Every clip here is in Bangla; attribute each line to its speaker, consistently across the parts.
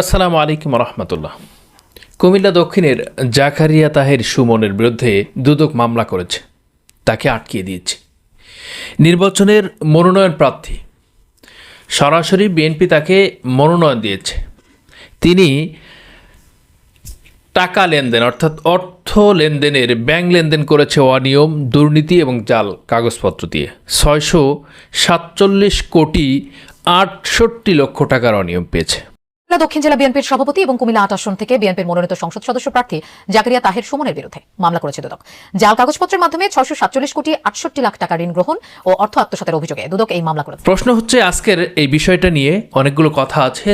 Speaker 1: আসসালামু আলাইকুম রহমতুল্লাহ। কুমিল্লা দক্ষিণের জাকারিয়া তাহের সুমনের বিরুদ্ধে দুদক মামলা করেছে, তাকে আটকিয়ে দিয়েছে। নির্বাচনের মনোনয়ন প্রার্থী, সরাসরি বিএনপি তাকে মনোনয়ন দিয়েছে। তিনি টাকা লেনদেন অর্থাৎ অর্থ লেনদেনের ব্যাংক লেনদেন করেছে অনিয়ম, দুর্নীতি এবং জাল কাগজপত্র দিয়ে। 647,68,00,০০,০০০ টাকার অনিয়ম পেয়েছে।
Speaker 2: দক্ষিণ জেলা বিএনপির সভাপতি এবং কুমিল্লা ৮ আসন থেকে বিএনপির মনোনীত সংসদ সদস্য প্রার্থী জাকারিয়া তাহের সুমনের বিরুদ্ধে মামলা করেছে দুদক। জাল কাগজপত্রের মাধ্যমে 647,68,00,০০০ টাকা ঋণ গ্রহণ ও অর্থ আত্মসাতের অভিযোগে দুদক এই মামলা করেছে।
Speaker 1: প্রশ্ন হচ্ছে, আজকের এই বিষয়টা নিয়ে অনেকগুলো কথা আছে,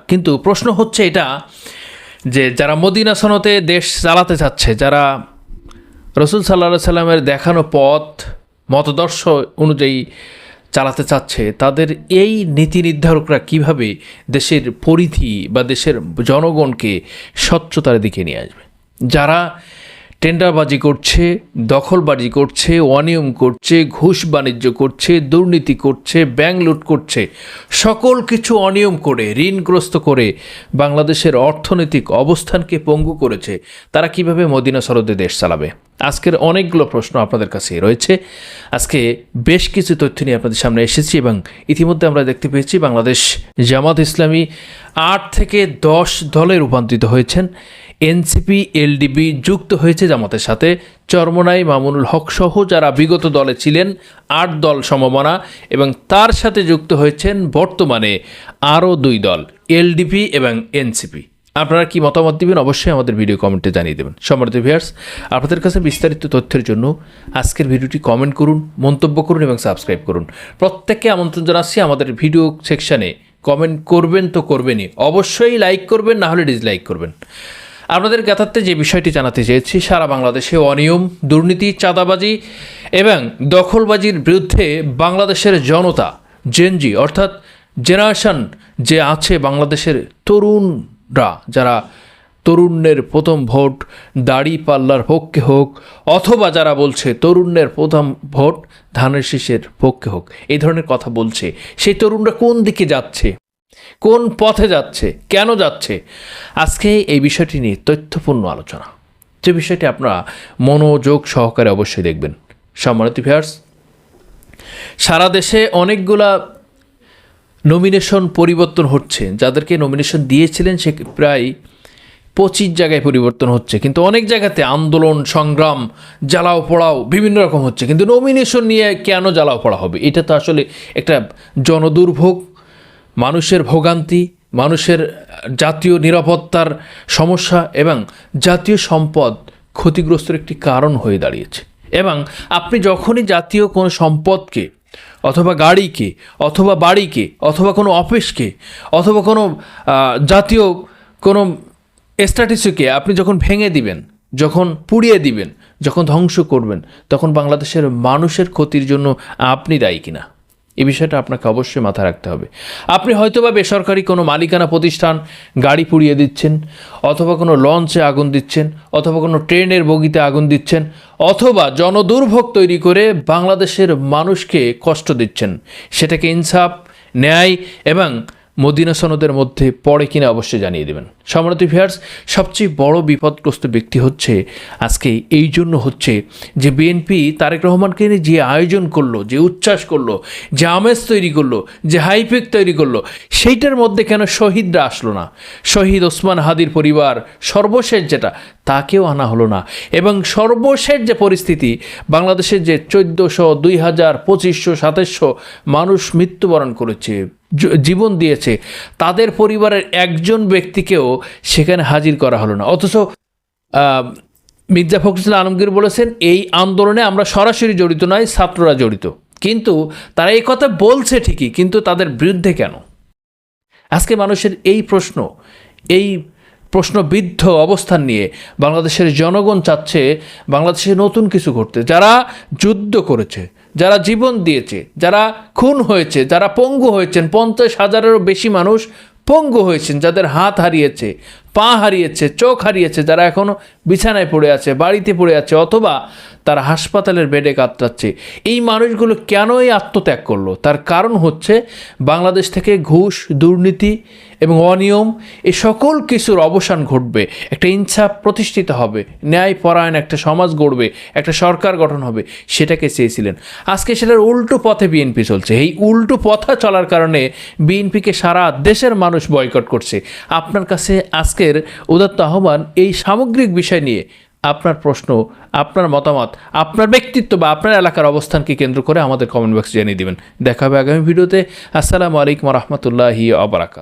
Speaker 1: কিন্তু প্রশ্ন হচ্ছে এটা যে যারা মদিনা সনদে দেশ চালাতে চাচ্ছে, যারা রসুল সাল্লাল্লাহু আলাইহি সাল্লামের দেখানো পথ মতদর্শ অনুযায়ী চালাতে চাচ্ছে, তাদের এই নীতি নির্ধারকরা কিভাবে দেশের পরিধি বা দেশের জনগণকে স্বচ্ছতার দিকে নিয়ে আসবে। যারা টেন্ডারবাজি করছে, দখলবাজি করছে, অনিয়ম করছে, ঘুষ বাণিজ্য করছে, দুর্নীতি করছে, ব্যাংক লুট করছে, সকল কিছু অনিয়ম করে ঋণগ্রস্ত করে বাংলাদেশের অর্থনৈতিক অবস্থানকে পঙ্গু করেছে, তারা কিভাবে মদিনা সনদে দেশ চালাবে। আজকের অনেকগুলো প্রশ্ন আপনাদের কাছে রয়েছে। আজকে বেশ কিছু তথ্য নিয়ে আপনাদের সামনে এসেছি এবং ইতিমধ্যে আমরা দেখতে পেয়েছি বাংলাদেশ জামাত ইসলামী 8 থেকে 10 দলে রূপান্তরিত হয়েছেন। এনসিপি, এলডিবি যুক্ত হয়েছে জামাতের সাথে। চরমোনাই, মামুনুল হক সহ যারা বিগত দলে ছিলেন 8 দল সমমনা, এবং তার সাথে যুক্ত হয়েছেন বর্তমানে আরও 2 দল, এলডিপি এবং এনসিপি। আপনারা কি মতামত দিবেন অবশ্যই আমাদের ভিডিও কমেন্টে জানিয়ে দেবেন। সম্মানিত ভিউয়ার্স, আপনাদের কাছে বিস্তারিত তথ্যের জন্য আজকের ভিডিওটি কমেন্ট করুন, মন্তব্য করুন এবং সাবস্ক্রাইব করুন। প্রত্যেককে আমন্ত্রণ জানাচ্ছি আমাদের ভিডিও সেকশানে কমেন্ট করবেন তো করবেনই, অবশ্যই লাইক করবেন, না হলে ডিসলাইক করবেন। আপনাদের জ্ঞাতার্থে যে বিষয়টি জানাতে চেয়েছি, সারা বাংলাদেশে অনিয়ম, দুর্নীতি, চাঁদাবাজি এবং দখলবাজির বিরুদ্ধে বাংলাদেশের জনতা, জেনজি অর্থাৎ জেনারেশন যে আছে, বাংলাদেশের তরুণরা, যারা তরুণের প্রথম ভোট দাড়িপাল্লার পক্ষে হোক, অথবা যারা বলছে তরুণের প্রথম ভোট ধানের শীষের পক্ষে হোক, এই ধরনের কথা বলছে, সেই তরুণরা কোন দিকে যাচ্ছে, কোন পথে যাচ্ছে, কেন যাচ্ছে, আজকে এই বিষয়টি নিয়ে তথ্যপূর্ণ আলোচনা, যে বিষয়টি আপনারা মনোযোগ সহকারে অবশ্যই দেখবেন। সম্মানিত ভিউয়ার্স, সারা দেশে অনেকগুলা নমিনেশন পরিবর্তন হচ্ছে। যাদেরকে নমিনেশন দিয়েছিলেন সে প্রায় 25 জায়গায় পরিবর্তন হচ্ছে, কিন্তু অনেক জায়গাতে আন্দোলন, সংগ্রাম, জ্বালাও পোড়াও বিভিন্ন রকম হচ্ছে। কিন্তু নমিনেশন নিয়ে কেন জ্বালাও পোড়া হবে? এটা তো আসলে একটা জনদুর্ভোগ, মানুষের ভোগান্তি, মানুষের জাতীয় নিরাপত্তার সমস্যা এবং জাতীয় সম্পদ ক্ষতিগ্রস্তের একটি কারণ হয়ে দাঁড়িয়েছে। এবং আপনি যখনই জাতীয় কোনো সম্পদকে, অথবা গাড়িকে, অথবা বাড়িকে, অথবা কোনো অফিসকে, অথবা কোনো জাতীয় কোনো স্ট্র্যাটেজিকে আপনি যখন ভেঙে দিবেন, যখন পুড়িয়ে দিবেন, যখন ধ্বংস করবেন, তখন বাংলাদেশের মানুষের ক্ষতির জন্য আপনি দায়ী কিনা, এই বিষয়টা আপনাকে অবশ্যই মাথায় রাখতে হবে। আপনি হয়তোবা বেসরকারি কোনো মালিকানা প্রতিষ্ঠান গাড়ি পুড়িয়ে দিচ্ছেন, অথবা কোনো লঞ্চে আগুন দিচ্ছেন, অথবা কোনো ট্রেনের বগিতে আগুন দিচ্ছেন, অথবা জনদুর্ভোগ তৈরি করে বাংলাদেশের মানুষকে কষ্ট দিচ্ছেন। সেটাকে ইনসাফ, ন্যায় এবং মদিনা সনদের মধ্যে পড়ে কিনা অবশ্যই জানিয়ে দেবেন। সম্মানিত ভিউয়ার্স, সবচেয়ে বড় বিপদগ্রস্ত ব্যক্তি হচ্ছে আজকে এই জন্য হচ্ছে যে বিএনপি তারেক রহমানকে নিয়ে যে আয়োজন করলো, যে উচ্ছ্বাস করলো, যে আমেজ তৈরি করলো, যে হাইপেক তৈরি করলো, সেইটার মধ্যে কেন শহীদরা আসলো না? শহীদ ওসমান হাদির পরিবার সর্বশেষ যেটা, তাকেও আনা হলো না। এবং সর্বশেষ যে পরিস্থিতি, বাংলাদেশের যে 1400, 2000, 2500, 2700 মানুষ মৃত্যুবরণ করেছে, জীবন দিয়েছে, তাদের পরিবারের একজন ব্যক্তিকেও সেখানে হাজির করা হলো না। অথচ মির্জা ফখরুল আলমগীর বলেছেন, এই আন্দোলনে আমরা সরাসরি জড়িত নয়, ছাত্ররা জড়িত। কিন্তু তারা এই কথা বলছে ঠিকই, কিন্তু তাদের বিরুদ্ধে কেন? আজকে মানুষের এই প্রশ্নবিদ্ধ অবস্থান নিয়ে বাংলাদেশের জনগণ চাচ্ছে বাংলাদেশে নতুন কিছু করতে। যারা যুদ্ধ করেছে, যারা জীবন দিয়েছে, যারা খুন হয়েছে, যারা পঙ্গু হয়েছেন, 50,000-এরও বেশি মানুষ পঙ্গু হয়েছেন, যাদের হাত হারিয়েছে, পা হারিয়েছে, চোখ হারিয়েছে, যারা এখনও বিছানায় পড়ে আছে, বাড়িতে পড়ে আছে, অথবা তারা হাসপাতালের বেডে কাতরাচ্ছে, এই মানুষগুলো কেন এই আত্মত্যাগ করলো? তার কারণ হচ্ছে বাংলাদেশ থেকে ঘুষ, দুর্নীতি এবং অনিয়ম এই সকল কিছুর অবসান ঘটবে, একটা ইনসাফ প্রতিষ্ঠিত হবে, ন্যায়পরায়ণ একটা সমাজ গড়বে, একটা সরকার গঠন হবে, সেটাকে চেয়েছিলেন। আজকে সেটার উল্টো পথে বিএনপি চলছে। এই উল্টো পথে চলার কারণে বিএনপিকে সারা দেশের মানুষ বয়কট করছে। আপনার কাছে আজকের উদাত্ত আহ্বান, এই সামগ্রিক বিষয় নিয়ে আপনার প্রশ্ন, আপনার মতামত, আপনার ব্যক্তিত্ব বা আপনার এলাকার অবস্থানকে কেন্দ্র করে আমাদের কমেন্ট বক্সে জানিয়ে দিবেন। দেখা হবে আগামী ভিডিওতে। আসসালামু আলাইকুম রহমতুল্লাহি আবরাকাত।